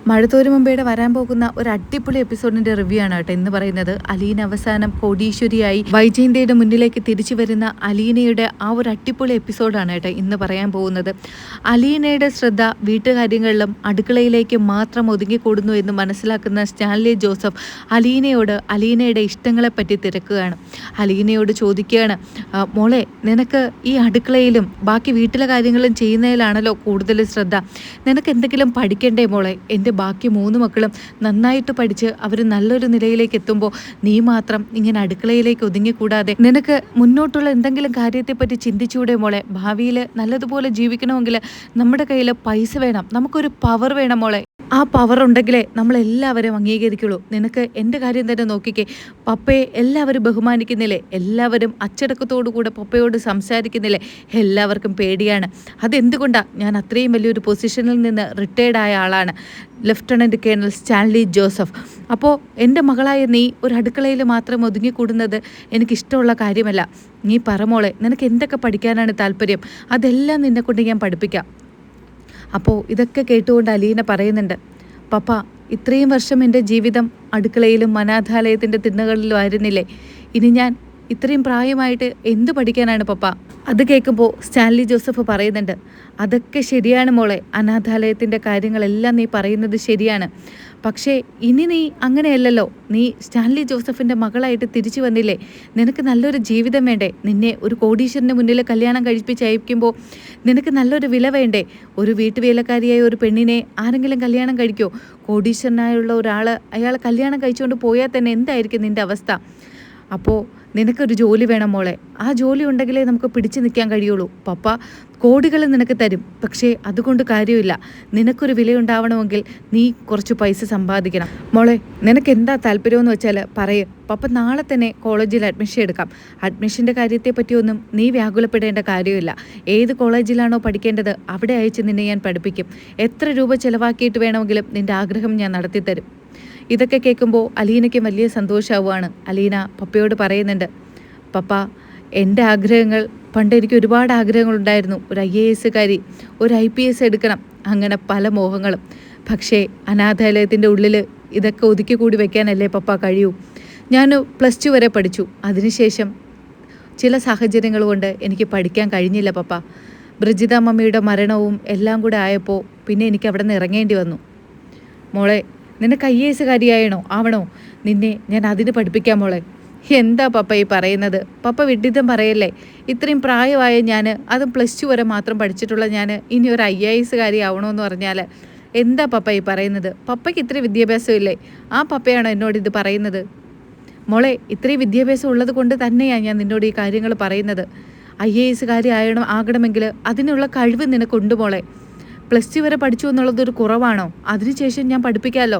മഴത്തോരു മുമ്പേടെ വരാൻ പോകുന്ന ഒരു അടിപൊളി എപ്പിസോഡിന്റെ റിവ്യൂ ആണ് കേട്ടോ ഇന്ന് പറയുന്നത്. അലീന അവസാനം കോടീശ്വരിയായി വൈജയന്തിയുടെ മുന്നിലേക്ക് തിരിച്ചു വരുന്ന അലീനയുടെ ആ ഒരു അടിപൊളി എപ്പിസോഡാണ് കേട്ടോ ഇന്ന് പറയാൻ പോകുന്നത്. അലീനയുടെ ശ്രദ്ധ വീട്ടുകാര്യങ്ങളിലും അടുക്കളയിലേക്ക് മാത്രം ഒതുങ്ങിക്കൂടുന്നു എന്ന് മനസ്സിലാക്കുന്ന സ്റ്റാൻലി ജോസഫ് അലീനയോട് അലീനയുടെ ഇഷ്ടങ്ങളെ പറ്റി തിരക്കുകയാണ്. അലീനയോട് ചോദിക്കുകയാണ്, മോളെ നിനക്ക് ഈ അടുക്കളയിലും ബാക്കി വീട്ടിലെ കാര്യങ്ങളും ചെയ്യുന്നതിലാണല്ലോ കൂടുതൽ ശ്രദ്ധ, നിനക്ക് എന്തെങ്കിലും പഠിക്കണ്ടേ മോളെ? എൻ്റെ ബാക്കി 3 മക്കളും നന്നായിട്ട് പഠിച്ച് അവർ നല്ലൊരു നിലയിലേക്ക് എത്തുമ്പോൾ നീ മാത്രം ഇങ്ങനെ അടുക്കളയിലേക്ക് ഒതുങ്ങിക്കൂടാതെ നിനക്ക് മുന്നോട്ടുള്ള എന്തെങ്കിലും കാര്യത്തെപ്പറ്റി ചിന്തിച്ചൂടെ മോളെ? ഭാവിയിൽ നല്ലതുപോലെ ജീവിക്കണമെങ്കിൽ നമ്മുടെ കയ്യിൽ പൈസ വേണം, നമുക്കൊരു പവർ വേണം മോളെ. ആ പവർ ഉണ്ടെങ്കിലേ നമ്മളെല്ലാവരും അംഗീകരിക്കുള്ളൂ. നിനക്ക് എൻ്റെ കാര്യം തന്നെ നോക്കിക്കേ, പപ്പയെ എല്ലാവരും ബഹുമാനിക്കുന്നില്ലേ, എല്ലാവരും അച്ചടക്കത്തോടു കൂടെ പപ്പയോട് സംസാരിക്കുന്നില്ലേ, എല്ലാവർക്കും പേടിയാണ്. അതെന്തുകൊണ്ടാണ്? ഞാൻ അത്രയും വലിയൊരു പൊസിഷനിൽ നിന്ന് റിട്ടയർഡായ ആളാണ്, ലഫ്റ്റനൻറ്റ് കേണൽ സ്റ്റാൻലി ജോസഫ്. അപ്പോൾ എൻ്റെ മകളായ നീ ഒരു അടുക്കളയിൽ മാത്രം ഒതുങ്ങിക്കൂടുന്നത് എനിക്കിഷ്ടമുള്ള കാര്യമല്ല. നീ പറമോളെ, നിനക്ക് എന്തൊക്കെ പഠിക്കാനാണ് താല്പര്യം? അതെല്ലാം നിന്നെക്കൊണ്ട് ഞാൻ പഠിപ്പിക്കാം. അപ്പോൾ ഇതൊക്കെ കേട്ടുകൊണ്ട് അലീന പറയുന്നുണ്ട്, പപ്പ ഇത്രയും വർഷം എൻ്റെ ജീവിതം അടുക്കളയിലും അനാഥാലയത്തിൻ്റെ തിണ്ണകളിലും ആയിരുന്നില്ലേ, ഇനി ഞാൻ ഇത്രയും പ്രായമായിട്ട് എന്ത് പഠിക്കാനാണ് പപ്പ? അത് കേൾക്കുമ്പോൾ സ്റ്റാൻലി ജോസഫ് പറയുന്നുണ്ട്, അതൊക്കെ ശരിയാണ് മോളെ, അനാഥാലയത്തിൻ്റെ കാര്യങ്ങളെല്ലാം നീ പറയുന്നത് ശരിയാണ്. പക്ഷേ ഇനി നീ അങ്ങനെയല്ലല്ലോ, നീ സ്റ്റാൻലി ജോസഫിൻ്റെ മകളായിട്ട് തിരിച്ചു വന്നില്ലേ, നിനക്ക് നല്ലൊരു ജീവിതം വേണ്ടേ? നിന്നെ ഒരു കോടീശ്വരൻ്റെ മുന്നിൽ കല്യാണം കഴിപ്പിച്ചയക്കുമ്പോൾ നിനക്ക് നല്ലൊരു വില വേണ്ടേ? ഒരു വീട്ടുവേലക്കാരിയായ ഒരു പെണ്ണിനെ ആരെങ്കിലും കല്യാണം കഴിക്കുമോ? കോടീശ്വരനായുള്ള ഒരാൾ അയാളെ കല്യാണം കഴിച്ചുകൊണ്ട് പോയാൽ തന്നെ എന്തായിരിക്കും നിൻ്റെ അവസ്ഥ? അപ്പോൾ നിനക്കൊരു ജോലി വേണം മോളെ, ആ ജോലി ഉണ്ടെങ്കിലേ നമുക്ക് പിടിച്ചു നിൽക്കാൻ കഴിയുള്ളൂ. പപ്പ കോടികൾ നിനക്ക് തരും, പക്ഷേ അതുകൊണ്ട് കാര്യമില്ല. നിനക്കൊരു വിലയുണ്ടാവണമെങ്കിൽ നീ കുറച്ച് പൈസ സമ്പാദിക്കണം. മോളെ നിനക്ക് എന്താ താല്പര്യമെന്ന് വെച്ചാൽ പറയും, പപ്പ നാളെ തന്നെ കോളേജിൽ അഡ്മിഷൻ എടുക്കാം. അഡ്മിഷൻ്റെ കാര്യത്തെ പറ്റിയൊന്നും നീ വ്യാകുലപ്പെടേണ്ട കാര്യമില്ല. ഏത് കോളേജിലാണോ പഠിക്കേണ്ടത് അവിടെ അയച്ച് നിന്നെ ഞാൻ പഠിപ്പിക്കും. എത്ര രൂപ ചിലവാക്കിയിട്ട് വേണമെങ്കിലും നിൻ്റെ ആഗ്രഹം ഞാൻ നടത്തിത്തരും. ഇതൊക്കെ കേൾക്കുമ്പോൾ അലീനയ്ക്ക് വലിയ സന്തോഷമാവുകയാണ്. അലീന പപ്പയോട് പറയുന്നുണ്ട്, പപ്പ എൻ്റെ ആഗ്രഹങ്ങൾ, പണ്ട് എനിക്ക് ഒരുപാട് ആഗ്രഹങ്ങളുണ്ടായിരുന്നു, ഒരു IAS-കാരി, ഒരു IPS എടുക്കണം, അങ്ങനെ പല മോഹങ്ങളും. പക്ഷേ അനാഥാലയത്തിൻ്റെ ഉള്ളിൽ ഇതൊക്കെ ഒതുക്കി കൂടി വെക്കാനല്ലേ പപ്പ കഴിയൂ. ഞാൻ +2 വരെ പഠിച്ചു, അതിനുശേഷം ചില സാഹചര്യങ്ങൾ കൊണ്ട് എനിക്ക് പഠിക്കാൻ കഴിഞ്ഞില്ല പപ്പ. ബ്രിജിത മമ്മിയുടെ മരണവും എല്ലാം കൂടെ ആയപ്പോൾ പിന്നെ എനിക്ക് അവിടെ നിന്ന് ഇറങ്ങേണ്ടി വന്നു. മോളെ നിനക്ക് IAS-കാരിയായണോ ആവണോ? നിന്നെ ഞാൻ അതിന് പഠിപ്പിക്കാം മോളെ. എന്താ പപ്പ ഈ പറയുന്നത്? പപ്പ വിഡ്ഢിത്തം പറയല്ലേ. ഇത്രയും പ്രായമായ ഞാൻ, അതും +2 വരെ മാത്രം പഠിച്ചിട്ടുള്ള ഞാൻ ഇനി ഒരു IAS-കാരി ആവണമെന്ന് പറഞ്ഞാൽ എന്താ പപ്പ ഈ പറയുന്നത്? പപ്പയ്ക്ക് ഇത്രയും വിദ്യാഭ്യാസം ഇല്ലേ? ആ പപ്പയാണോ എന്നോട് ഇത് പറയുന്നത്? മോളെ ഇത്രയും വിദ്യാഭ്യാസം ഉള്ളത് കൊണ്ട് തന്നെയാണ് ഞാൻ നിന്നോട് ഈ കാര്യങ്ങൾ പറയുന്നത്. IAS-കാരി ആകണമെങ്കിൽ അതിനുള്ള കഴിവ് നിനക്കുണ്ട് മോളെ. +2 വരെ പഠിച്ചു എന്നുള്ളതൊരു കുറവാണോ? അതിനുശേഷം ഞാൻ പഠിപ്പിക്കാമല്ലോ.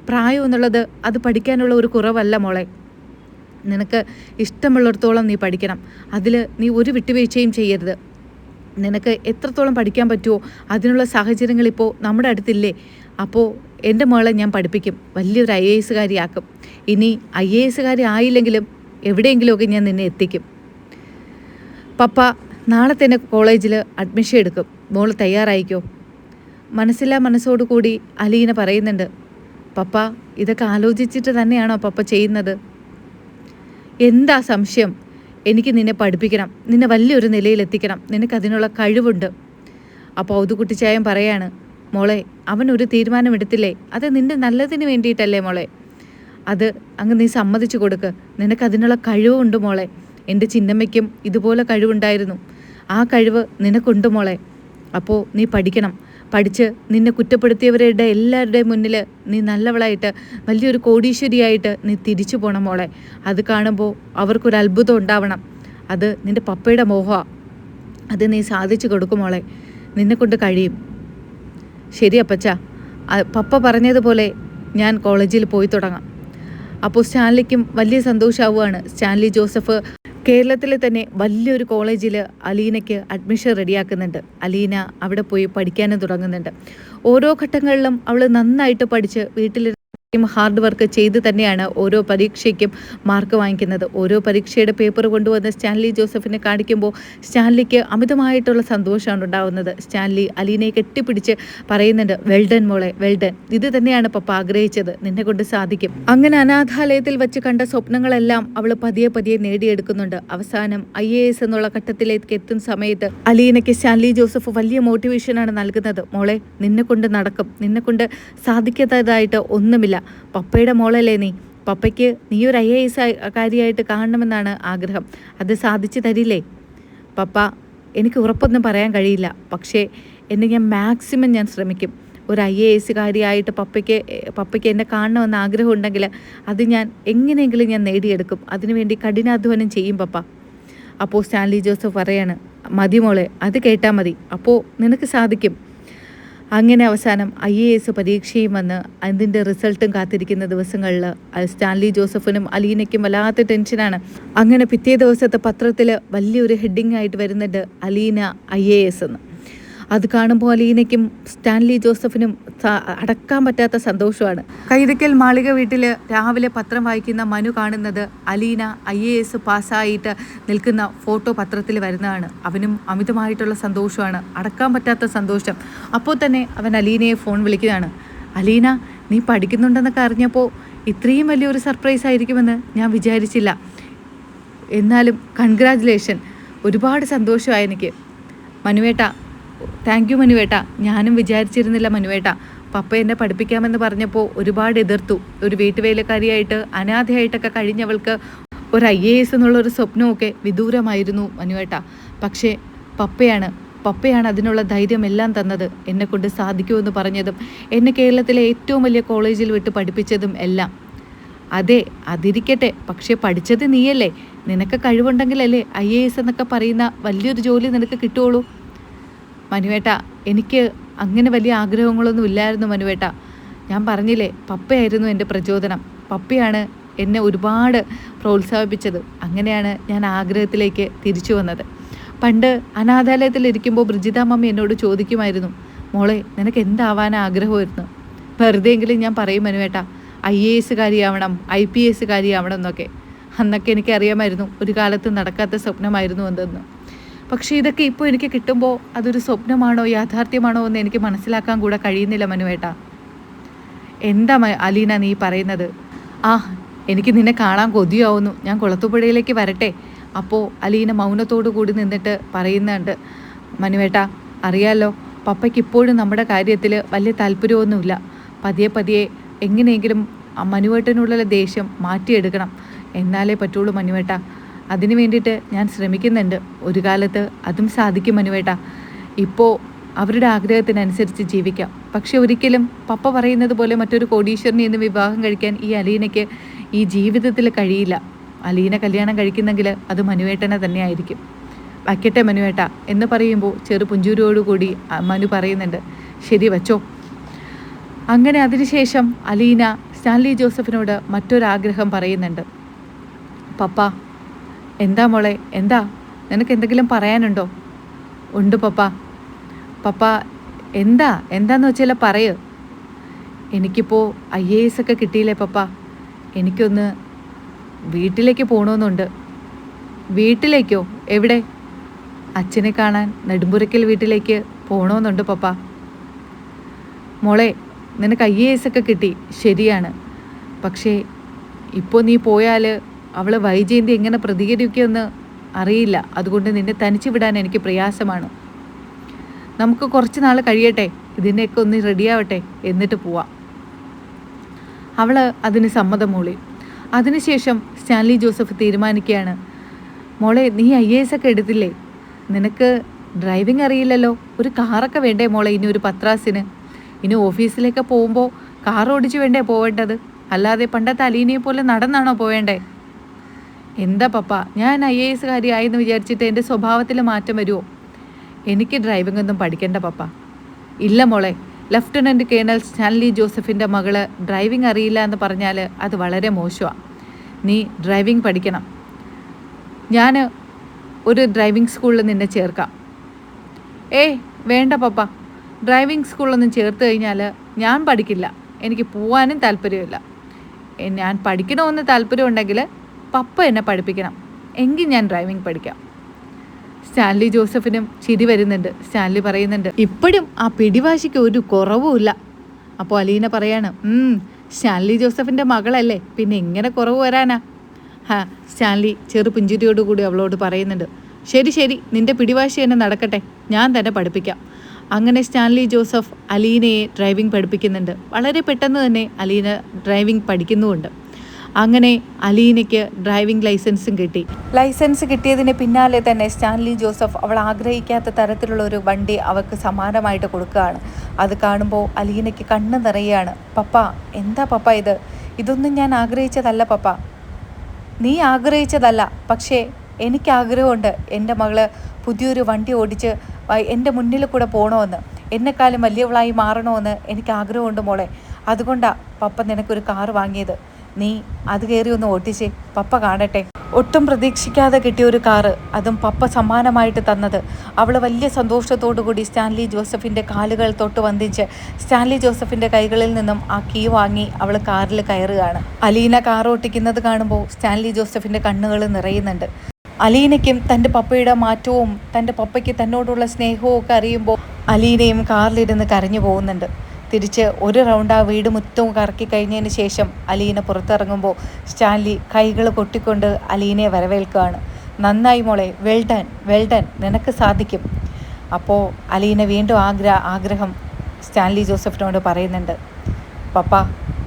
പ്രായം എന്നുള്ളത് അത് പഠിക്കാനുള്ള ഒരു കുറവല്ല മോളെ. നിനക്ക് ഇഷ്ടമുള്ളിടത്തോളം നീ പഠിക്കണം, അതിൽ നീ ഒരു വിട്ടുവീഴ്ചയും ചെയ്യരുത്. നിനക്ക് എത്രത്തോളം പഠിക്കാൻ പറ്റുമോ അതിനുള്ള സാഹചര്യങ്ങൾ ഇപ്പോൾ നമ്മുടെ അടുത്തില്ലേ? അപ്പോൾ എൻ്റെ മോളെ ഞാൻ പഠിപ്പിക്കും, വലിയൊരു IAS-കാരി ആക്കും. ഇനി IAS-കാരി ആയില്ലെങ്കിലും എവിടെയെങ്കിലുമൊക്കെ ഞാൻ നിന്നെ എത്തിക്കും. പപ്പ നാളെ തന്നെ കോളേജിൽ അഡ്മിഷൻ എടുക്കും, മോൾ തയ്യാറായിക്കോ? മനസ്സില്ലാ മനസ്സോടുകൂടി അലീന പറയുന്നുണ്ട്, പപ്പ ഇതൊക്കെ ആലോചിച്ചിട്ട് തന്നെയാണോ പപ്പ ചെയ്യുന്നത്? എന്താ സംശയം? എനിക്ക് നിന്നെ പഠിപ്പിക്കണം, നിന്നെ വലിയൊരു നിലയിലെത്തിക്കണം, നിനക്കതിനുള്ള കഴിവുണ്ട്. അപ്പോൾ ഔതുകുട്ടിച്ചായം പറയാണ്, മോളെ അവനൊരു തീരുമാനമെടുത്തില്ലേ, അത് നിൻ്റെ നല്ലതിന് വേണ്ടിയിട്ടല്ലേ മോളെ, അത് അങ്ങ് നീ സമ്മതിച്ചു കൊടുക്ക്. നിനക്കതിനുള്ള കഴിവുണ്ട് മോളെ. എൻ്റെ ചിന്നമ്മയ്ക്കും ഇതുപോലെ കഴിവുണ്ടായിരുന്നു, ആ കഴിവ് നിനക്കുണ്ട് മോളെ. അപ്പോൾ നീ പഠിക്കണം, പഠിച്ച് നിന്നെ കുറ്റപ്പെടുത്തിയവരുടെ എല്ലാവരുടെയും മുന്നിൽ നീ നല്ലവളായിട്ട് വലിയൊരു കോടീശ്വരിയായിട്ട് നീ തിരിച്ചു പോകണം മോളെ. അത് കാണുമ്പോൾ അവർക്കൊരു അത്ഭുതം ഉണ്ടാവണം. അത് നിൻ്റെ പപ്പയുടെ മോഹമാണ്, അത് നീ സാധിച്ചു കൊടുക്കും മോളെ, നിന്നെക്കൊണ്ട് കഴിയും. ശരി അപ്പച്ച, പപ്പ പറഞ്ഞതുപോലെ ഞാൻ കോളേജിൽ പോയി തുടങ്ങാം. അപ്പോൾ സ്റ്റാൻലിക്കും വലിയ സന്തോഷമാവുകയാണ്. സ്റ്റാൻലി ജോസഫ് കേരളത്തിലെ തന്നെ വലിയൊരു കോളേജിൽ അലീനയ്ക്ക് അഡ്മിഷൻ റെഡിയാക്കുന്നുണ്ട്. അലീന അവിടെ പോയി പഠിക്കാനും തുടങ്ങുന്നുണ്ട്. ഓരോ ഘട്ടങ്ങളിലും അവൾ നന്നായിട്ട് പഠിച്ച് വീട്ടിൽ ഹാർഡ് വർക്ക് ചെയ്ത് തന്നെയാണ് ഓരോ പരീക്ഷയ്ക്കും മാർക്ക് വാങ്ങിക്കുന്നത്. ഓരോ പരീക്ഷയുടെ പേപ്പർ കൊണ്ടുവന്ന് സ്റ്റാൻലി ജോസഫിനെ കാണിക്കുമ്പോൾ സ്റ്റാൻലിക്ക് അമിതമായിട്ടുള്ള സന്തോഷമാണ് ഉണ്ടാകുന്നത്. സ്റ്റാൻലി അലീനയെ കെട്ടിപ്പിടിച്ച് പറയുന്നുണ്ട്, വെൽഡൻ മോളെ, വെൽഡൻ. ഇത് തന്നെയാണ് പപ്പ ആഗ്രഹിച്ചത്, നിന്നെ കൊണ്ട് സാധിക്കും. അങ്ങനെ അനാഥാലയത്തിൽ വെച്ച് കണ്ട സ്വപ്നങ്ങളെല്ലാം അവൾ പതിയെ പതിയെ നേടിയെടുക്കുന്നുണ്ട്. അവസാനം IAS എന്നുള്ള ഘട്ടത്തിലേക്ക് എത്തുന്ന സമയത്ത് അലീനയ്ക്ക് സ്റ്റാൻലി ജോസഫ് വലിയ മോട്ടിവേഷനാണ് നൽകുന്നത്. മോളെ, നിന്നെ കൊണ്ട് നടക്കും, നിന്നെ കൊണ്ട് സാധിക്കാത്തതായിട്ട് ഒന്നുമില്ല. പപ്പയുടെ മോളല്ലേ നീ, പപ്പയ്ക്ക് നീ ഒരു IAS കാര്യമായിട്ട് കാണണമെന്നാണ് ആഗ്രഹം. അത് സാധിച്ചു തരില്ലേ പപ്പ? എനിക്ക് ഉറപ്പൊന്നും പറയാൻ കഴിയില്ല, പക്ഷേ ഞാൻ മാക്സിമം ഞാൻ ശ്രമിക്കും. ഒരു IAS കാര്യമായിട്ട് പപ്പയ്ക്ക് എന്നെ കാണണമെന്ന് ആഗ്രഹം ഉണ്ടെങ്കിൽ അത് ഞാൻ എങ്ങനെയെങ്കിലും ഞാൻ നേടിയെടുക്കും. അതിനുവേണ്ടി കഠിനാധ്വാനം ചെയ്യും പപ്പ. അപ്പോൾ സ്റ്റാൻലി ജോസഫ് പറയാണ്, മതി മോളെ, അത് കേട്ടാൽ മതി, അപ്പോൾ നിനക്ക് സാധിക്കും. അങ്ങനെ അവസാനം IAS പരീക്ഷയും വന്ന് അതിൻ്റെ റിസൾട്ടും കാത്തിരിക്കുന്ന ദിവസങ്ങളിൽ സ്റ്റാൻലി ജോസഫിനും അലീനയ്ക്കും വല്ലാത്ത ടെൻഷനാണ്. അങ്ങനെ പിറ്റേ ദിവസത്തെ പത്രത്തിൽ വലിയൊരു ഹെഡിങ് ആയിട്ട് വരുന്നുണ്ട്, അലീന IAS എന്ന്. അത് കാണുമ്പോൾ അലീനയ്ക്കും സ്റ്റാൻലി ജോസഫിനും അടക്കാൻ പറ്റാത്ത സന്തോഷമാണ്. കൈതക്കൽ മാളിക വീട്ടിൽ രാവിലെ പത്രം വായിക്കുന്ന മനു കാണുന്നത് അലീന IAS പാസ്സായിട്ട് നിൽക്കുന്ന ഫോട്ടോ പത്രത്തിൽ വരുന്നതാണ്. അവനും അമിതമായിട്ടുള്ള സന്തോഷമാണ്, അടക്കാൻ പറ്റാത്ത സന്തോഷം. അപ്പോൾ തന്നെ അവൻ അലീനയെ ഫോൺ വിളിക്കുകയാണ്. അലീന, നീ പഠിക്കുന്നുണ്ടെന്നൊക്കെ അറിഞ്ഞപ്പോൾ ഇത്രയും വലിയൊരു സർപ്രൈസ് ആയിരിക്കുമെന്ന് ഞാൻ വിചാരിച്ചില്ല. എന്നാലും കൺഗ്രാജുലേഷൻ, ഒരുപാട് സന്തോഷമായി എനിക്ക്. മനുവേട്ട, താങ്ക് യു മനുവേട്ട. ഞാനും വിചാരിച്ചിരുന്നില്ല മനുവേട്ട. പപ്പ എന്നെ പഠിപ്പിക്കാമെന്ന് പറഞ്ഞപ്പോൾ ഒരുപാട് എതിർത്തു. ഒരു വീട്ടുവേലക്കാരിയായിട്ട് അനാഥയായിട്ടൊക്കെ കഴിഞ്ഞവൾക്ക് ഒരു IAS എന്നുള്ളൊരു സ്വപ്നമൊക്കെ വിദൂരമായിരുന്നു മനുവേട്ട. പക്ഷേ പപ്പയാണ് അതിനുള്ള ധൈര്യം എല്ലാം തന്നത്, എന്നെക്കൊണ്ട് സാധിക്കുമെന്ന് പറഞ്ഞതും എന്നെ കേരളത്തിലെ ഏറ്റവും വലിയ കോളേജിൽ വിട്ട് പഠിപ്പിച്ചതും എല്ലാം. അതെ, അതിരിക്കട്ടെ, പക്ഷേ പഠിച്ചത് നീയല്ലേ. നിനക്ക് കഴിവുണ്ടെങ്കിലല്ലേ IAS എന്നൊക്കെ പറയുന്ന വലിയൊരു ജോലി നിനക്ക് കിട്ടുള്ളൂ. മനുവേട്ട, എനിക്ക് അങ്ങനെ വലിയ ആഗ്രഹങ്ങളൊന്നും ഇല്ലായിരുന്നു മനുവേട്ട. ഞാൻ പറഞ്ഞില്ലേ, പപ്പയായിരുന്നു എൻ്റെ പ്രചോദനം. പപ്പയാണ് എന്നെ ഒരുപാട് പ്രോത്സാഹിപ്പിച്ചത്. അങ്ങനെയാണ് ഞാൻ ആഗ്രഹത്തിലേക്ക് തിരിച്ചു വന്നത്. പണ്ട് അനാഥാലയത്തിലിരിക്കുമ്പോൾ ബ്രിജിത മമ്മി എന്നോട് ചോദിക്കുമായിരുന്നു, മോളെ നിനക്ക് എന്താവാൻ ആഗ്രഹമായിരുന്നു? വെറുതെയെങ്കിലും ഞാൻ പറയും മനുവേട്ട, IAS കാര്യമാവണം, IPS കാര്യമാവണം എന്നൊക്കെ. അന്നൊക്കെ എനിക്കറിയാമായിരുന്നു ഒരു കാലത്ത് നടക്കാത്ത സ്വപ്നമായിരുന്നു എന്തെന്ന്. പക്ഷേ ഇതൊക്കെ ഇപ്പോൾ എനിക്ക് കിട്ടുമ്പോൾ അതൊരു സ്വപ്നമാണോ യാഥാർത്ഥ്യമാണോ എന്ന് എനിക്ക് മനസ്സിലാക്കാൻ കൂടെ കഴിയുന്നില്ല മനുവേട്ട. എന്താ അലീന നീ പറയുന്നത്? എനിക്ക് നിന്നെ കാണാൻ കൊതിയാവുന്നു, ഞാൻ കുളത്തുപുഴയിലേക്ക് വരട്ടെ. അപ്പോൾ അലീന മൗനത്തോടു കൂടി നിന്നിട്ട് പറയുന്നുണ്ട്, മനുവേട്ട, അറിയാലോ പപ്പയ്ക്ക് ഇപ്പോഴും നമ്മുടെ കാര്യത്തിൽ വലിയ താല്പര്യമൊന്നുമില്ല. പതിയെ എങ്ങനെയെങ്കിലും മനുവേട്ടനുള്ള ദേഷ്യം മാറ്റിയെടുക്കണം, എന്നാലേ പറ്റുള്ളൂ മനുവേട്ട. അതിന് വേണ്ടിയിട്ട് ഞാൻ ശ്രമിക്കുന്നുണ്ട്. ഒരു കാലത്ത് അതും സാധിക്കും മനുവേട്ട. ഇപ്പോൾ അവരുടെ ആഗ്രഹത്തിനനുസരിച്ച് ജീവിക്കാം. പക്ഷെ ഒരിക്കലും പപ്പ പറയുന്നത് പോലെ മറ്റൊരു കോടീശ്വരനെ ഇന്ന് വിവാഹം കഴിക്കാൻ ഈ അലീനയ്ക്ക് ഈ ജീവിതത്തിൽ കഴിയില്ല. അലീന കല്യാണം കഴിക്കുന്നെങ്കിൽ അത് മനുവേട്ടനെ തന്നെയായിരിക്കും. വയ്ക്കട്ടെ മനുവേട്ട എന്ന് പറയുമ്പോൾ ചെറു പുഞ്ചൂരോടുകൂടി മനു പറയുന്നുണ്ട്, ശരി വച്ചോ. അങ്ങനെ അതിനുശേഷം അലീന സ്റ്റാൻലി ജോസഫിനോട് മറ്റൊരാഗ്രഹം പറയുന്നുണ്ട്. പപ്പ, എന്താ മോളെ, എന്താ, നിനക്ക് എന്തെങ്കിലും പറയാനുണ്ടോ? ഉണ്ട് പപ്പ എന്താന്ന് വെച്ചാൽ പറയ്. എനിക്കിപ്പോൾ IAS ഒക്കെ കിട്ടിയില്ലേ പപ്പ, എനിക്കൊന്ന് വീട്ടിലേക്ക് പോകണമെന്നുണ്ട്. വീട്ടിലേക്കോ? എവിടെ? അച്ഛനെ കാണാൻ നെടുമ്പുരയ്ക്കൽ വീട്ടിലേക്ക് പോകണമെന്നുണ്ട് പപ്പ. മോളെ, നിനക്ക് IAS ഒക്കെ കിട്ടി, ശരിയാണ്. പക്ഷേ ഇപ്പോൾ നീ പോയാൽ അവൾ വൈജയന്തി എങ്ങനെ പ്രതികരിക്കുമെന്ന് അറിയില്ല. അതുകൊണ്ട് നിന്നെ തനിച്ച് വിടാൻ എനിക്ക് പ്രയാസമാണ്. നമുക്ക് കുറച്ച് നാൾ കഴിയട്ടെ, ഇതിനെയൊക്കെ ഒന്ന് റെഡിയാവട്ടെ, എന്നിട്ട് പോവാം. അവൾ അതിന് സമ്മതം മൂളി. അതിനുശേഷം സ്റ്റാൻലി ജോസഫ് തീരുമാനിക്കുകയാണ്, മോളെ നീ IAS ഒക്കെ എടുത്തില്ലേ, നിനക്ക് ഡ്രൈവിംഗ് അറിയില്ലല്ലോ, ഒരു കാറൊക്കെ വേണ്ടേ മോളെ ഇനി ഒരു പത്രാസിന്? ഇനി ഓഫീസിലേക്ക് പോകുമ്പോൾ കാർ ഓടിച്ച് വേണ്ടേ പോവേണ്ടത്, അല്ലാതെ പണ്ടത്തെ അലീനയെ പോലെ നടന്നാണോ പോവേണ്ടേ? എന്താ പപ്പ, ഞാൻ IAS കാര്യമായെന്ന് വിചാരിച്ചിട്ട് എൻ്റെ സ്വഭാവത്തിൽ മാറ്റം വരുമോ? എനിക്ക് ഡ്രൈവിംഗ് ഒന്നും പഠിക്കേണ്ട പപ്പ. ഇല്ല മോളെ, ലഫ്റ്റനൻറ്റ് കേണൽ സ്റ്റാൻലി ജോസഫിൻ്റെ മകള് ഡ്രൈവിംഗ് അറിയില്ല എന്ന് പറഞ്ഞാൽ അത് വളരെ മോശമാണ്. നീ ഡ്രൈവിംഗ് പഠിക്കണം. ഞാൻ ഒരു ഡ്രൈവിംഗ് സ്കൂളിൽ നിന്നെ ചേർക്കാം. വേണ്ട പപ്പ, ഡ്രൈവിംഗ് സ്കൂളിലൊന്നും ചേർത്ത് കഴിഞ്ഞാൽ ഞാൻ പഠിക്കില്ല, എനിക്ക് പോവാനും താല്പര്യമില്ല. ഞാൻ പഠിക്കണമെന്ന് താല്പര്യമുണ്ടെങ്കിൽ പപ്പ എന്നെ പഠിപ്പിക്കണം, എങ്കിൽ ഞാൻ ഡ്രൈവിംഗ് പഠിക്കാം. സ്റ്റാൻലി ജോസഫിനും ചിരി വരുന്നുണ്ട്. സ്റ്റാൻലി പറയുന്നുണ്ട്, ഇപ്പോഴും ആ പിടിവാശിക്ക് ഒരു കുറവുമില്ല. അപ്പോൾ അലീന പറയാണ്, സ്റ്റാൻലി ജോസഫിൻ്റെ മകളല്ലേ, പിന്നെ എങ്ങനെ കുറവ് വരാനാ? സ്റ്റാൻലി ചെറു പുഞ്ചിരിയോടുകൂടി അവളോട് പറയുന്നുണ്ട്, ശരി ശരി, നിൻ്റെ പിടിവാശി തന്നെ നടക്കട്ടെ, ഞാൻ തന്നെ പഠിപ്പിക്കാം. അങ്ങനെ സ്റ്റാൻലി ജോസഫ് അലീനയെ ഡ്രൈവിംഗ് പഠിപ്പിക്കുന്നുണ്ട്. വളരെ പെട്ടെന്ന് തന്നെ അലീന ഡ്രൈവിംഗ് പഠിക്കുന്നുമുണ്ട്. അങ്ങനെ അലീനയ്ക്ക് ഡ്രൈവിംഗ് ലൈസൻസും കിട്ടി. ലൈസൻസ് കിട്ടിയതിന് പിന്നാലെ തന്നെ സ്റ്റാൻലി ജോസഫ് അവൾ ആഗ്രഹിക്കാത്ത തരത്തിലുള്ള ഒരു വണ്ടി അവൾക്ക് സമ്മാനമായിട്ട് കൊടുക്കുകയാണ്. അത് കാണുമ്പോൾ അലീനയ്ക്ക് കണ്ണ് നിറയുകയാണ്. പപ്പ, എന്താ പപ്പ ഇത്? ഇതൊന്നും ഞാൻ ആഗ്രഹിച്ചതല്ല പപ്പ. നീ ആഗ്രഹിച്ചതല്ല, പക്ഷേ എനിക്ക് ആഗ്രഹമുണ്ട് എൻ്റെ മകള് പുതിയൊരു വണ്ടി ഓടിച്ച് എൻ്റെ മുന്നിൽ കൂടെ പോകണമെന്ന്, എന്നെക്കാളും വലിയവളായി മാറണമെന്ന് എനിക്ക് ആഗ്രഹമുണ്ട് മോളെ. അതുകൊണ്ടാണ് പപ്പ നിനക്കൊരു കാറ് വാങ്ങിയത്. നീ അത് കയറി ഒന്ന് ഓട്ടിച്ചേ, പപ്പ കാണട്ടെ. ഒട്ടും പ്രതീക്ഷിക്കാതെ കിട്ടിയ ഒരു കാറ്, അതും പപ്പ സമ്മാനമായിട്ട് തന്നത്. അവൾ വലിയ സന്തോഷത്തോടു കൂടി സ്റ്റാൻലി ജോസഫിൻ്റെ കാലുകൾ തൊട്ട് വന്ദിച്ച് സ്റ്റാൻലി ജോസഫിൻ്റെ കൈകളിൽ നിന്നും ആ കീ വാങ്ങി അവൾ കാറിൽ കയറുകയാണ്. അലീന കാർ ഓട്ടിക്കുന്നത് കാണുമ്പോൾ സ്റ്റാൻലി ജോസഫിൻ്റെ കണ്ണുകൾ നിറയുന്നുണ്ട്. അലീനയ്ക്കും തൻ്റെ പപ്പയുടെ മാറ്റവും തൻ്റെ പപ്പയ്ക്ക് തന്നോടുള്ള സ്നേഹവും ഒക്കെ അറിയുമ്പോൾ അലീനയും കാറിലിരുന്ന് കരഞ്ഞു പോകുന്നുണ്ട്. തിരിച്ച് ഒരു റൗണ്ട് ആ വീട് മൊത്തവും കറക്കി കഴിഞ്ഞതിന് ശേഷം അലീന പുറത്തിറങ്ങുമ്പോൾ സ്റ്റാൻലി കൈകൾ കൊട്ടിക്കൊണ്ട് അലീനയെ വരവേൽക്കുകയാണ്. നന്നായി മോളെ, വെൽഡൻ, നിനക്ക് സാധിക്കും. അപ്പോൾ അലീന വീണ്ടും ആഗ്രഹം സ്റ്റാൻലി ജോസഫിനോട് പറയുന്നുണ്ട്. പപ്പ,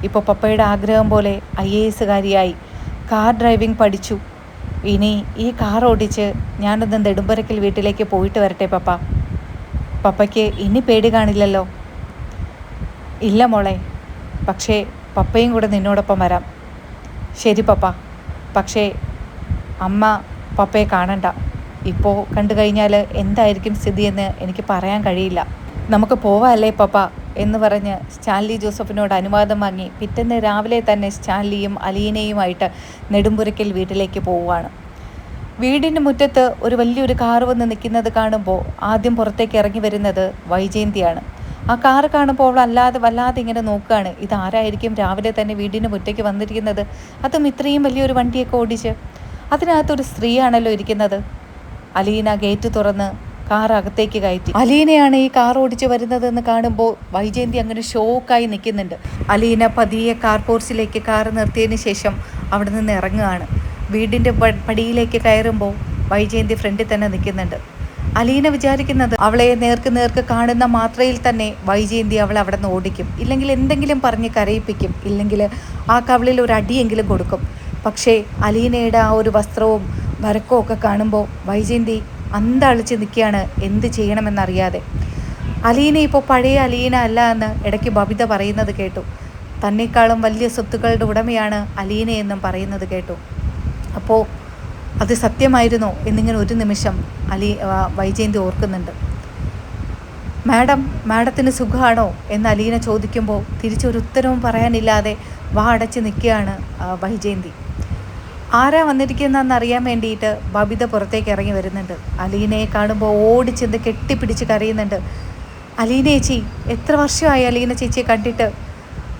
ഇപ്പോൾ പപ്പയുടെ ആഗ്രഹം പോലെ IAS കാരിയായി കാർ ഡ്രൈവിംഗ് പഠിച്ചു. ഇനി ഈ കാർ ഓടിച്ച് ഞാനൊന്ന് നെടുമ്പുരക്കൽ വീട്ടിലേക്ക് പോയിട്ട് വരട്ടെ പപ്പ. പപ്പയ്ക്ക് ഇനി പേടി കാണില്ലല്ലോ? ഇല്ല മോളെ, പക്ഷേ പപ്പയും കൂടെ നിന്നോടൊപ്പം വരാം. ശരി പപ്പ, പക്ഷേ അമ്മ പപ്പയെ കാണണ്ട. ഇപ്പോൾ കണ്ടു കഴിഞ്ഞാൽ എന്തായിരിക്കും സ്ഥിതിയെന്ന് എനിക്ക് പറയാൻ കഴിയില്ല. നമുക്ക് പോവാല്ലേ പപ്പ എന്ന് പറഞ്ഞ് സ്റ്റാൻലി ജോസഫിനോട് അനുവാദം വാങ്ങി പിറ്റേന്ന് രാവിലെ തന്നെ സ്റ്റാൻലിയും അലീനയുമായിട്ട് നെടുമ്പുരയ്ക്കൽ വീട്ടിലേക്ക് പോവുകയാണ്. വീടിൻ്റെ മുറ്റത്ത് ഒരു വലിയൊരു കാറ് വന്ന് നിൽക്കുന്നത് കാണുമ്പോൾ ആദ്യം പുറത്തേക്ക് ഇറങ്ങി വരുന്നത് വൈജയന്തിയാണ്. ആ കാറ് കാണുമ്പോൾ അവൾ വല്ലാതെ ഇങ്ങനെ നോക്കുകയാണ്. ഇതാരായിരിക്കും രാവിലെ തന്നെ വീടിന് മുറ്റേക്ക് വന്നിരിക്കുന്നത്, അതും ഇത്രയും വലിയൊരു വണ്ടിയൊക്കെ ഓടിച്ച്? അതിനകത്തൊരു സ്ത്രീയാണല്ലോ ഇരിക്കുന്നത്. അലീന ഗേറ്റ് തുറന്ന് കാർ അകത്തേക്ക് കയറ്റി. അലീനയാണ് ഈ കാർ ഓടിച്ച് വരുന്നതെന്ന് കാണുമ്പോൾ വൈജയന്തി അങ്ങനെ ഷോക്കായി നിൽക്കുന്നുണ്ട്. അലീന പതിയെ കാർ പോർച്ചിലേക്ക് കാർ നിർത്തിയതിന് ശേഷം അവിടെ നിന്ന് ഇറങ്ങുകയാണ്. വീടിൻ്റെ പടിയിലേക്ക് കയറുമ്പോൾ വൈജയന്തി ഫ്രണ്ടിൽ തന്നെ നിൽക്കുന്നുണ്ട്. അലീന വിചാരിക്കുന്നത് അവളെ നേർക്ക് കാണുന്ന മാത്രയിൽ തന്നെ വൈജയന്തി അവളെ അവിടെ നിന്ന് ഓടിക്കും, ഇല്ലെങ്കിൽ എന്തെങ്കിലും പറഞ്ഞ് കരയിപ്പിക്കും, ഇല്ലെങ്കിൽ ആ കവിളിൽ ഒരു അടിയെങ്കിലും കൊടുക്കും. പക്ഷേ അലീനയുടെ ആ ഒരു വസ്ത്രവും വരക്കവും ഒക്കെ കാണുമ്പോൾ വൈജയന്തി അന്തളിച്ച് നിൽക്കുകയാണ്, എന്ത് ചെയ്യണമെന്നറിയാതെ. അലീന ഇപ്പോൾ പഴയ അലീന അല്ല എന്ന് ഇടയ്ക്ക് ബബിത പറയുന്നത് കേട്ടു. തന്നെക്കാളും വലിയ സ്വത്തുക്കളുടെ ഉടമയാണ് അലീനയെന്നും പറയുന്നത് കേട്ടു. അപ്പോൾ അത് സത്യമായിരുന്നോ എന്നിങ്ങനെ ഒരു നിമിഷം വൈജയന്തി ഓർക്കുന്നുണ്ട്. മാഡത്തിന് സുഖമാണോ എന്ന് അലീന ചോദിക്കുമ്പോൾ തിരിച്ചൊരു ഉത്തരവും പറയാനില്ലാതെ വാ അടച്ച് നിൽക്കുകയാണ് വൈജയന്തി. ആരാ വന്നിരിക്കുന്നതെന്ന് അറിയാൻ വേണ്ടിയിട്ട് ബബിത പുറത്തേക്ക് ഇറങ്ങി വരുന്നുണ്ട്. അലീനയെ കാണുമ്പോൾ ഓടിച്ചെന്ന് കെട്ടിപ്പിടിച്ച് കരയുന്നുണ്ട്. അലീന ചേച്ചി, എത്ര വർഷമായി അലീന ചേച്ചിയെ കണ്ടിട്ട്?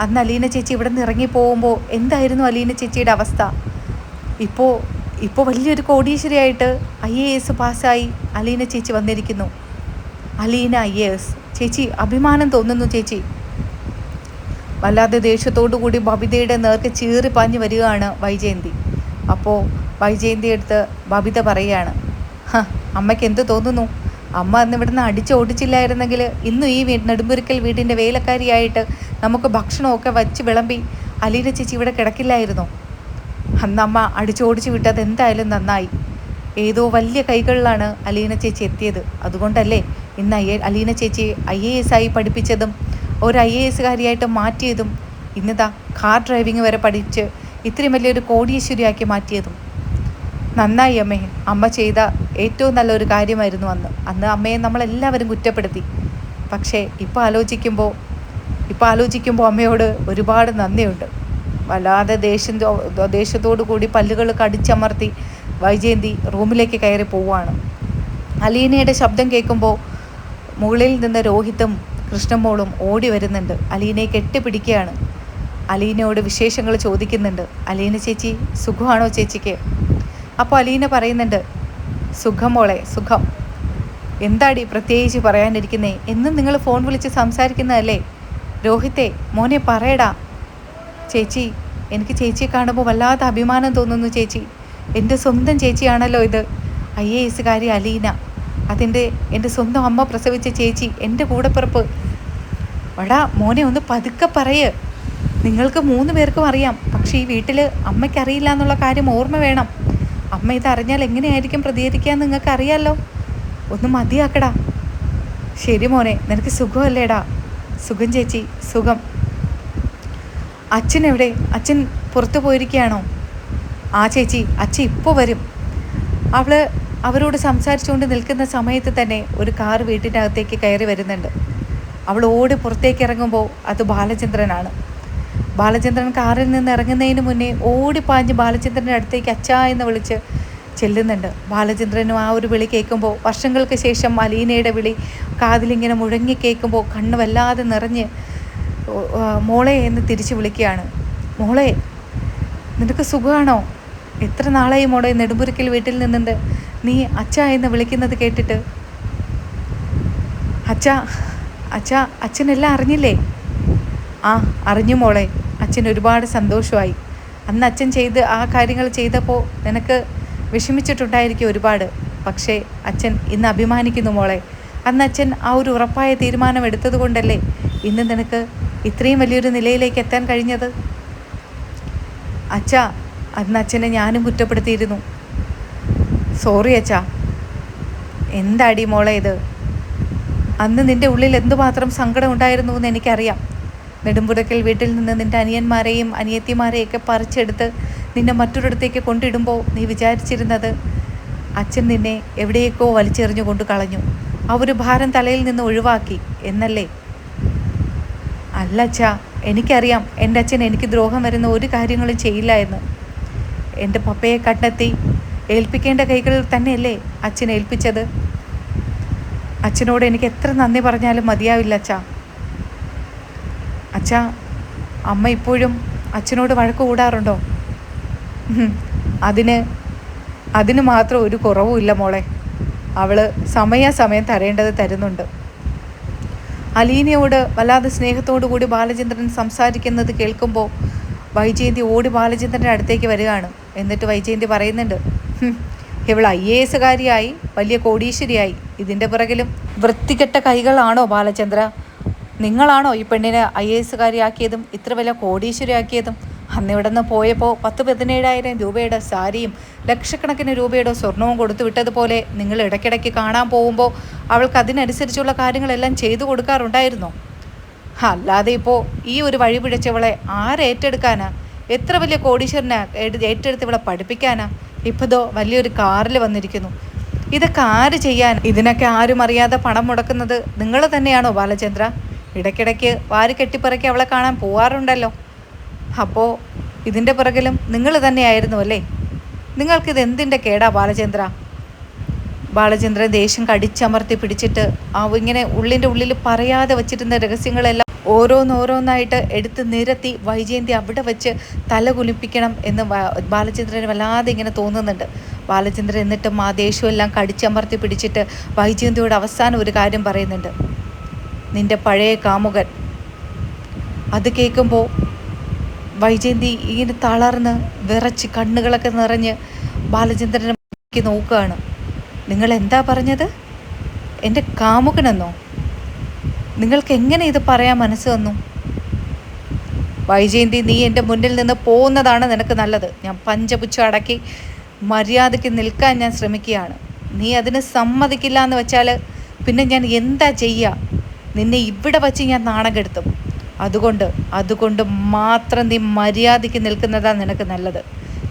അന്ന് അലീന ചേച്ചി ഇവിടെ നിന്ന് ഇറങ്ങി പോകുമ്പോൾ എന്തായിരുന്നു അലീന ചേച്ചിയുടെ അവസ്ഥ? ഇപ്പോൾ വലിയൊരു കോടീശ്വരിയായിട്ട് IAS പാസ്സായി അലീന ചേച്ചി വന്നിരിക്കുന്നു. അലീന IAS, ചേച്ചി അഭിമാനം തോന്നുന്നു ചേച്ചി. വല്ലാതെ ദേഷ്യത്തോടു കൂടി ബബിതയുടെ നേർക്ക് ചീറി പാഞ്ഞു വരികയാണ് വൈജയന്തി. അപ്പോൾ വൈജയന്തി എടുത്ത് ബബിത പറയുകയാണ്, അമ്മയ്ക്ക് എന്ത് തോന്നുന്നു? അമ്മ അന്ന് ഇവിടുന്ന് അടിച്ചോടിച്ചില്ലായിരുന്നെങ്കിൽ ഇന്നും ഈ നെടുമ്പുരക്കൽ വീടിൻ്റെ വേലക്കാരിയായിട്ട് നമുക്ക് ഭക്ഷണമൊക്കെ വച്ച് വിളമ്പി അലീന ചേച്ചി ഇവിടെ കിടക്കില്ലായിരുന്നോ? അന്നമ്മ അടിച്ചോടിച്ച് വിട്ടത് എന്തായാലും നന്നായി. ഏതോ വലിയ കൈകളിലാണ് അലീന ചേച്ചി എത്തിയത്. അതുകൊണ്ടല്ലേ ഇന്ന് അലീന ചേച്ചി IAS ആയി പഠിപ്പിച്ചതും ഒരു IAS കാരിയായിട്ട് മാറ്റിയതും ഇന്നിതാ കാർ ഡ്രൈവിംഗ് വരെ പഠിച്ച് ഇത്രയും വലിയൊരു കോടീശ്വരിയാക്കി മാറ്റിയതും. നന്നായി അമ്മേ, അമ്മ ചെയ്ത ഏറ്റവും നല്ലൊരു കാര്യമായിരുന്നു അന്ന് അമ്മയെ നമ്മളെല്ലാവരും കുറ്റപ്പെടുത്തി. പക്ഷേ ഇപ്പോൾ ആലോചിക്കുമ്പോൾ അമ്മയോട് ഒരുപാട് നന്ദിയുണ്ട്. വല്ലാതെ ദേഷ്യത്തോടു കൂടി പല്ലുകൾ കടിച്ചമർത്തി വൈജയന്തി റൂമിലേക്ക് കയറി പോവുകയാണ്. അലീനയുടെ ശബ്ദം കേൾക്കുമ്പോൾ മുകളിൽ നിന്ന് രോഹിത്തും കൃഷ്ണമോളും ഓടി വരുന്നുണ്ട്, അലീനയെ കെട്ടിപ്പിടിക്കുകയാണ്. അലീനയോട് വിശേഷങ്ങൾ ചോദിക്കുന്നുണ്ട്. അലീന ചേച്ചി സുഖമാണോ ചേച്ചിക്ക്? അപ്പോൾ അലീന പറയുന്നുണ്ട്, സുഖം മോളെ, സുഖം. എന്താടി പ്രത്യേകിച്ച് പറയാനിരിക്കുന്നേ? എന്നും നിങ്ങൾ ഫോൺ വിളിച്ച് സംസാരിക്കുന്നതല്ലേ? രോഹിത്തെ മോനെ പറയടാ. ചേച്ചി, എനിക്ക് ചേച്ചിയെ കാണുമ്പോൾ വല്ലാത്ത അഭിമാനം തോന്നുന്നു ചേച്ചി. എൻ്റെ സ്വന്തം ചേച്ചിയാണല്ലോ ഇത്, IAS കാരി അലീന. എൻ്റെ സ്വന്തം അമ്മ പ്രസവിച്ച ചേച്ചി, എൻ്റെ കൂടെപ്പിറപ്പ്. വടാ മോനെ, ഒന്ന് പതുക്കെ പറയ്. നിങ്ങൾക്ക് 3 പേർക്കും അറിയാം, പക്ഷേ ഈ വീട്ടിൽ അമ്മയ്ക്കറിയില്ല എന്നുള്ള കാര്യം ഓർമ്മ വേണം. അമ്മ ഇതറിഞ്ഞാൽ എങ്ങനെയായിരിക്കും പ്രതികരിക്കുക എന്ന് നിങ്ങൾക്ക് അറിയാമല്ലോ. ഒന്ന് മതിയാക്കടാ. ശരി മോനെ, നിനക്ക് സുഖമല്ലേടാ? സുഖം ചേച്ചി, സുഖം. അച്ഛൻ എവിടെ? അച്ഛൻ പുറത്തു പോയിരിക്കുകയാണോ? ആ ചേച്ചി, അച്ഛൻ ഇപ്പോൾ വരും. അവരോട് സംസാരിച്ചുകൊണ്ട് നിൽക്കുന്ന സമയത്ത് തന്നെ ഒരു കാർ വീട്ടിൻ്റെ അകത്തേക്ക് കയറി വരുന്നുണ്ട്. അവൾ ഓടി പുറത്തേക്ക് ഇറങ്ങുമ്പോൾ അത് ബാലചന്ദ്രനാണ്. ബാലചന്ദ്രൻ കാറിൽ നിന്ന് ഇറങ്ങുന്നതിന് മുന്നേ ഓടിപ്പാഞ്ഞ് ബാലചന്ദ്രൻ്റെ അടുത്തേക്ക് അച്ഛാ എന്ന് വിളിച്ച് ചെല്ലുന്നുണ്ട്. ബാലചന്ദ്രനും ആ ഒരു വിളി കേൾക്കുമ്പോൾ, വർഷങ്ങൾക്ക് ശേഷം അലീനയുടെ വിളി കാതിലിങ്ങനെ മുഴങ്ങി കേൾക്കുമ്പോൾ കണ്ണ് വല്ലാതെ നിറഞ്ഞ് മോളെ എന്ന് തിരിച്ച് വിളിക്കുകയാണ്. മോളെ, നിനക്ക് സുഖമാണോ? എത്ര നാളായി മോളെ നെടുമ്പുരക്കൽ വീട്ടിൽ നിന്നുണ്ട് നീ അച്ഛാ എന്ന് വിളിക്കുന്നത് കേട്ടിട്ട്? അച്ഛനെല്ലാം അറിഞ്ഞില്ലേ? ആ, അറിഞ്ഞു മോളെ. അച്ഛൻ ഒരുപാട് സന്തോഷമായി. അന്ന് അച്ഛൻ ആ കാര്യങ്ങൾ ചെയ്തപ്പോൾ നിനക്ക് വിഷമിച്ചിട്ടുണ്ടായിരിക്കും ഒരുപാട്. പക്ഷേ അച്ഛൻ ഇന്ന് അഭിമാനിക്കുന്നു മോളെ. അന്ന് അച്ഛൻ ആ ഒരു ഉറപ്പായ തീരുമാനം എടുത്തത് കൊണ്ടല്ലേ ഇന്ന് നിനക്ക് ഇത്രയും വലിയൊരു നിലയിലേക്ക് എത്താൻ കഴിഞ്ഞത്. അച്ഛാ, അന്ന് അച്ഛനെ ഞാനും കുറ്റപ്പെടുത്തിയിരുന്നു. സോറി അച്ഛാ. എന്താടി മോളെ ഇത്? അന്ന് നിൻ്റെ ഉള്ളിൽ എന്തുമാത്രം സങ്കടം ഉണ്ടായിരുന്നു എന്ന് എനിക്കറിയാം. നെടുമ്പുരക്കൽ വീട്ടിൽ നിന്ന് നിൻ്റെ അനിയന്മാരെയും അനിയത്തിമാരെയൊക്കെ പറിച്ചെടുത്ത് നിന്നെ മറ്റൊരിടത്തേക്ക് കൊണ്ടിടുമ്പോൾ നീ വിചാരിച്ചിരുന്നത് അച്ഛൻ നിന്നെ എവിടെയൊക്കെയോ വലിച്ചെറിഞ്ഞു കൊണ്ട് കളഞ്ഞു, ആ ഒരു ഭാരം തലയിൽ നിന്ന് ഒഴിവാക്കി എന്നല്ലേ? അല്ല അച്ഛാ, എനിക്കറിയാം എൻ്റെ അച്ഛൻ എനിക്ക് ദ്രോഹം വരുന്ന ഒരു കാര്യങ്ങളും ചെയ്യില്ല എന്ന്. എൻ്റെ പപ്പയെ കണ്ടെത്തി ഏൽപ്പിക്കേണ്ട കൈകളിൽ തന്നെയല്ലേ അച്ഛൻ ഏൽപ്പിച്ചത്. അച്ഛനോട് എനിക്ക് എത്ര നന്ദി പറഞ്ഞാലും മതിയാവില്ല അച്ഛാ. അച്ഛാ, അമ്മ ഇപ്പോഴും അച്ഛനോട് വഴക്ക് കൂടാറുണ്ടോ? അതിന് മാത്രം ഒരു കുറവുമില്ല മോളെ. അവൾ സമയാസമയം തരേണ്ടത് തരുന്നുണ്ട്. അലീനയോട് വല്ലാതെ സ്നേഹത്തോടു കൂടി ബാലചന്ദ്രൻ സംസാരിക്കുന്നത് കേൾക്കുമ്പോൾ വൈജയന്തി ഓടി ബാലചന്ദ്രൻ്റെ അടുത്തേക്ക് വരികയാണ്. എന്നിട്ട് വൈജയന്തി പറയുന്നുണ്ട്, ഇവൾ IAS കാരിയായി, വലിയ കോടീശ്വരിയായി. ഇതിൻ്റെ പിറകിലും വൃത്തികെട്ട കൈകളാണോ ബാലചന്ദ്ര? നിങ്ങളാണോ ഈ പെണ്ണിനെ IAS കാരിയാക്കിയതും ഇത്ര വലിയ കോടീശ്വരിയാക്കിയതും? അന്ന് ഇവിടെ നിന്ന് പോയപ്പോൾ 10-17,000 രൂപയുടെ സാരിയും ലക്ഷക്കണക്കിന് രൂപയുടെ സ്വർണവും കൊടുത്തു വിട്ടതുപോലെ നിങ്ങൾ ഇടയ്ക്കിടയ്ക്ക് കാണാൻ പോകുമ്പോൾ അവൾക്ക് അതിനനുസരിച്ചുള്ള കാര്യങ്ങളെല്ലാം ചെയ്തു കൊടുക്കാറുണ്ടായിരുന്നോ? അല്ലാതെ ഇപ്പോൾ ഈ ഒരു വഴി പിഴച്ചവളെ ആരേറ്റെടുക്കാനാ? എത്ര വലിയ കോടീശ്വരനാ ഏറ്റെടുത്ത് ഇവളെ പഠിപ്പിക്കാനാ? ഇപ്പോഴോ വലിയൊരു കാറിൽ വന്നിരിക്കുന്നു. ഇതൊക്കെ ആര് ചെയ്യാൻ? ഇതിനൊക്കെ ആരും അറിയാതെ പണം മുടക്കുന്നത് നിങ്ങൾ തന്നെയാണോ ബാലചന്ദ്ര? ഇടയ്ക്കിടയ്ക്ക് വാരി കെട്ടിപ്പറക്കി അവളെ കാണാൻ പോവാറുണ്ടല്ലോ. അപ്പോൾ ഇതിൻ്റെ പിറകിലും നിങ്ങൾ തന്നെയായിരുന്നു അല്ലേ? നിങ്ങൾക്കിത് എന്തിൻ്റെ കേടാ ബാലചന്ദ്ര? ബാലചന്ദ്രൻ ദേഷ്യം കടിച്ചമർത്തി പിടിച്ചിട്ട് ഇങ്ങനെ ഉള്ളിൻ്റെ ഉള്ളിൽ പറയാതെ വച്ചിരുന്ന രഹസ്യങ്ങളെല്ലാം ഓരോന്നോരോന്നായിട്ട് എടുത്ത് നിരത്തി വൈജയന്തി അവിടെ വെച്ച് തല കുലിപ്പിക്കണം എന്ന് ബാലചന്ദ്രന് വല്ലാതെ ഇങ്ങനെ തോന്നുന്നുണ്ട്. ബാലചന്ദ്രൻ എന്നിട്ടും ആ ദേഷ്യമെല്ലാം കടിച്ചമർത്തി പിടിച്ചിട്ട് വൈജയന്തിയോട് അവസാനം ഒരു കാര്യം പറയുന്നുണ്ട്, നിൻ്റെ പഴയ കാമുകൻ. അത് കേൾക്കുമ്പോൾ വൈജയന്തി ഇങ്ങനെ തളർന്ന് വിറച്ച് കണ്ണുകളൊക്കെ നിറഞ്ഞ് ബാലചന്ദ്രനെ നോക്കുകയാണ്. നിങ്ങൾ എന്താ പറഞ്ഞത്? എൻ്റെ കാമുകനെന്നോ? നിങ്ങൾക്ക് എങ്ങനെ ഇത് പറയാൻ മനസ്സ് വന്നു? വൈജയന്തി, നീ എൻ്റെ മുന്നിൽ നിന്ന് പോകുന്നതാണ് നിനക്ക് നല്ലത്. ഞാൻ പഞ്ചപുച്ഛം അടക്കി മര്യാദയ്ക്ക് നിൽക്കാൻ ഞാൻ ശ്രമിക്കുകയാണ്. നീ അതിന് സമ്മതിക്കില്ല എന്ന് വെച്ചാൽ പിന്നെ ഞാൻ എന്താ ചെയ്യുക? നിന്നെ ഇവിടെ വച്ച് ഞാൻ നാണം കെടുത്തും. അതുകൊണ്ട് മാത്രം നീ മര്യാദയ്ക്ക് നിൽക്കുന്നതാണ് നിനക്ക് നല്ലത്.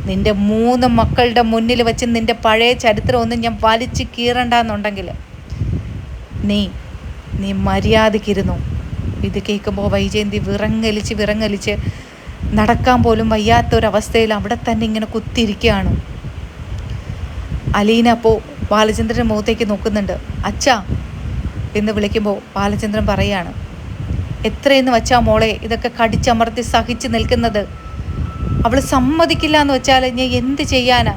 നിൻ്റെ 3 മക്കളുടെ മുന്നിൽ വെച്ച് നിൻ്റെ പഴയ ചരിത്രമൊന്നും ഞാൻ വലിച്ച് കീറണ്ടെന്നുണ്ടെങ്കിൽ നീ മര്യാദയ്ക്കിരുന്നു. ഇത് കേൾക്കുമ്പോൾ വൈജയന്തി വിറങ്ങലിച്ച് നടക്കാൻ പോലും വയ്യാത്തൊരവസ്ഥയിൽ അവിടെ തന്നെ ഇങ്ങനെ കുത്തിയിരിക്കുകയാണ്. അലീന അപ്പോൾ ബാലചന്ദ്രൻ്റെ മുഖത്തേക്ക് നോക്കുന്നുണ്ട്. അച്ഛാ എന്ന് വിളിക്കുമ്പോൾ ബാലചന്ദ്രൻ പറയാണ്, എത്രയെന്ന് വെച്ചാൽ മോളെ ഇതൊക്കെ കടിച്ചമർത്തി സഹിച്ച് നിൽക്കുന്നത്? അവൾ സമ്മതിക്കില്ല എന്ന് വെച്ചാൽ ഞാൻ എന്ത് ചെയ്യാനാ?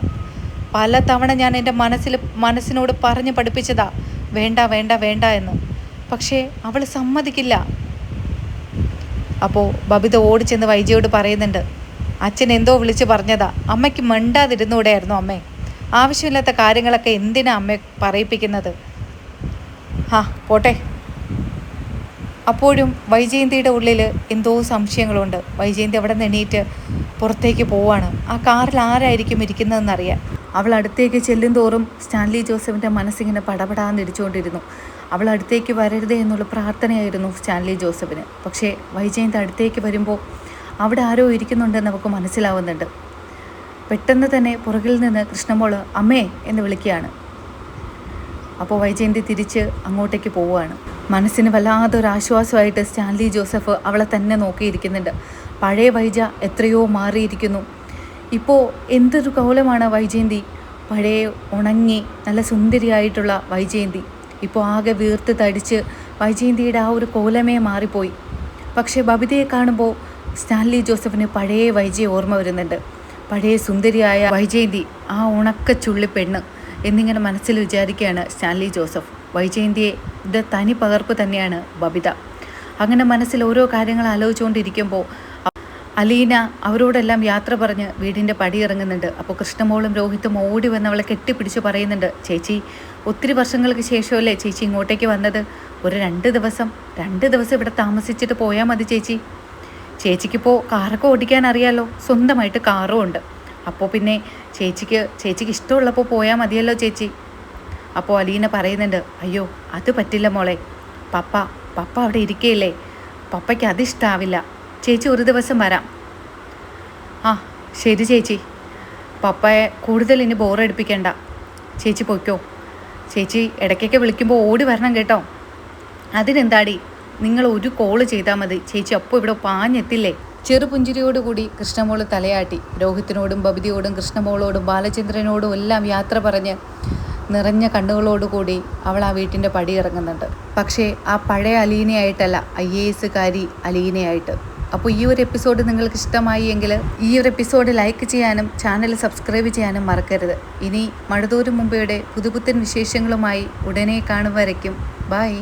പല തവണ ഞാൻ എൻ്റെ മനസ്സിനോട് പറഞ്ഞ് പഠിപ്പിച്ചതാ വേണ്ട വേണ്ട വേണ്ട എന്ന്. പക്ഷേ അവൾ സമ്മതിക്കില്ല. അപ്പോൾ ബബിത ഓടിച്ചെന്ന് വൈജയോട് പറയുന്നുണ്ട്, അച്ഛൻ എന്തോ വിളിച്ച് പറഞ്ഞതാ, അമ്മയ്ക്ക് മിണ്ടാതിരുന്നൂടെയായിരുന്നു അമ്മേ? ആവശ്യമില്ലാത്ത കാര്യങ്ങളൊക്കെ എന്തിനാ അമ്മ പറയിപ്പിക്കുന്നത്? പോട്ടെ. അപ്പോഴും വൈജയന്തിയുടെ ഉള്ളിൽ എന്തോ സംശയങ്ങളുണ്ട്. വൈജയന്തി അവിടെ നിന്ന് എണീറ്റ് പുറത്തേക്ക് പോവാണ്. ആ കാറിൽ ആരായിരിക്കും ഇരിക്കുന്നതെന്നറിയാൻ. അവൾ അടുത്തേക്ക് ചെല്ലും തോറും സ്റ്റാൻലി ജോസഫിൻ്റെ മനസ്സിങ്ങനെ പടപടാന്നിടിച്ചുകൊണ്ടിരുന്നു. അവൾ അടുത്തേക്ക് വരരുതേ എന്നുള്ള പ്രാർത്ഥനയായിരുന്നു സ്റ്റാൻലി ജോസഫിന്. പക്ഷേ വൈജയന്തി അടുത്തേക്ക് വരുമ്പോൾ അവിടെ ആരോ ഇരിക്കുന്നുണ്ടെന്ന് നമുക്ക് മനസ്സിലാവുന്നുണ്ട്. പെട്ടെന്ന് തന്നെ പുറകിൽ നിന്ന് കൃഷ്ണമോള് അമ്മേ എന്ന് വിളിക്കുകയാണ്. അപ്പോൾ വൈജയന്തി തിരിച്ച് അങ്ങോട്ടേക്ക് പോവുകയാണ്. മനസ്സിന് വല്ലാതൊരാശ്വാസമായിട്ട് സ്റ്റാൻലി ജോസഫ് അവളെ തന്നെ നോക്കിയിരിക്കുന്നുണ്ട്. പഴയ വൈജ എത്രയോ മാറിയിരിക്കുന്നു. ഇപ്പോൾ എന്തൊരു കോലമാണ് വൈജയന്തി. പഴയ ഉണങ്ങി നല്ല സുന്ദരിയായിട്ടുള്ള വൈജയന്തി ഇപ്പോൾ ആകെ വീർത്ത് തടിച്ച് വൈജയന്തിയുടെ ആ ഒരു കോലമേ മാറിപ്പോയി. പക്ഷേ ബബിതയെ കാണുമ്പോൾ സ്റ്റാൻലി ജോസഫിന് പഴയ വൈജയെ ഓർമ്മ വരുന്നുണ്ട്. പഴയ സുന്ദരിയായ വൈജയന്തി, ആ ഉണക്ക ചുള്ളി പെണ്ണ് എന്നിങ്ങനെ മനസ്സിൽ വിചാരിക്കുകയാണ് സ്റ്റാൻലി ജോസഫ്. വൈജയന്തിയെ ഇത് തനി പകർപ്പ് തന്നെയാണ് ബബിത. അങ്ങനെ മനസ്സിൽ ഓരോ കാര്യങ്ങൾ ആലോചിച്ചുകൊണ്ടിരിക്കുമ്പോൾ അലീന അവരോടെല്ലാം യാത്ര പറഞ്ഞ് വീടിൻ്റെ പടിയിറങ്ങുന്നുണ്ട്. അപ്പോൾ കൃഷ്ണമോളും രോഹിത്തും ഓടി വന്ന് അവളെ കെട്ടിപ്പിടിച്ച് പറയുന്നുണ്ട്, ചേച്ചി ഒത്തിരി വർഷങ്ങൾക്ക് ശേഷമല്ലേ ചേച്ചി ഇങ്ങോട്ടേക്ക് വന്നത്? ഒരു 2 ദിവസം ഇവിടെ താമസിച്ചിട്ട് പോയാൽ മതി ചേച്ചി. ചേച്ചിക്കിപ്പോൾ കാറൊക്കെ ഓടിക്കാൻ അറിയാമല്ലോ, സ്വന്തമായിട്ട് കാറും ഉണ്ട്. അപ്പോൾ പിന്നെ ചേച്ചിക്ക് ഇഷ്ടമുള്ളപ്പോൾ പോയാൽ മതിയല്ലോ ചേച്ചി. അപ്പോൾ അലീന പറയുന്നുണ്ട്, അയ്യോ അത് പറ്റില്ല മോളെ, പപ്പ അവിടെ ഇരിക്കുകയില്ലേ, പപ്പയ്ക്ക് അതിഷ്ടാവില്ല. ചേച്ചി ഒരു ദിവസം വരാം. ശരി ചേച്ചി, പപ്പയെ കൂടുതൽ ഇനി ബോറടിപ്പിക്കണ്ട. ചേച്ചി പൊയ്ക്കോ. ചേച്ചി ഇടയ്ക്കൊക്കെ വിളിക്കുമ്പോൾ ഓടി വരണം കേട്ടോ. അതിനെന്താടി, നിങ്ങൾ ഒരു കോള് ചെയ്താൽ മതി, ചേച്ചി അപ്പോൾ ഇവിടെ പാഞ്ഞെത്തില്ലേ. ചെറുപുഞ്ചിരിയോടുകൂടി കൃഷ്ണമോള് തലയാട്ടി. രോഹിത്തിനോടും ബബിതയോടും കൃഷ്ണമോളോടും ബാലചന്ദ്രനോടും എല്ലാം യാത്ര പറഞ്ഞ് നിറഞ്ഞ കണ്ണുകളോടുകൂടി അവൾ ആ വീട്ടിൻ്റെ പടി ഇറങ്ങുന്നുണ്ട്. പക്ഷേ ആ പഴയ അലീനയായിട്ടല്ല, IAS അലീനയായിട്ട്. അപ്പോൾ ഈ ഒരു എപ്പിസോഡ് നിങ്ങൾക്ക് ഇഷ്ടമായി എങ്കിൽ ഈ ഒരു എപ്പിസോഡ് ലൈക്ക് ചെയ്യാനും ചാനൽ സബ്സ്ക്രൈബ് ചെയ്യാനും മറക്കരുത്. ഇനി മഴതോരും മുമ്പയുടെ പുതുപുത്തൻ വിശേഷങ്ങളുമായി ഉടനെ കാണും വരയ്ക്കും. ബൈ.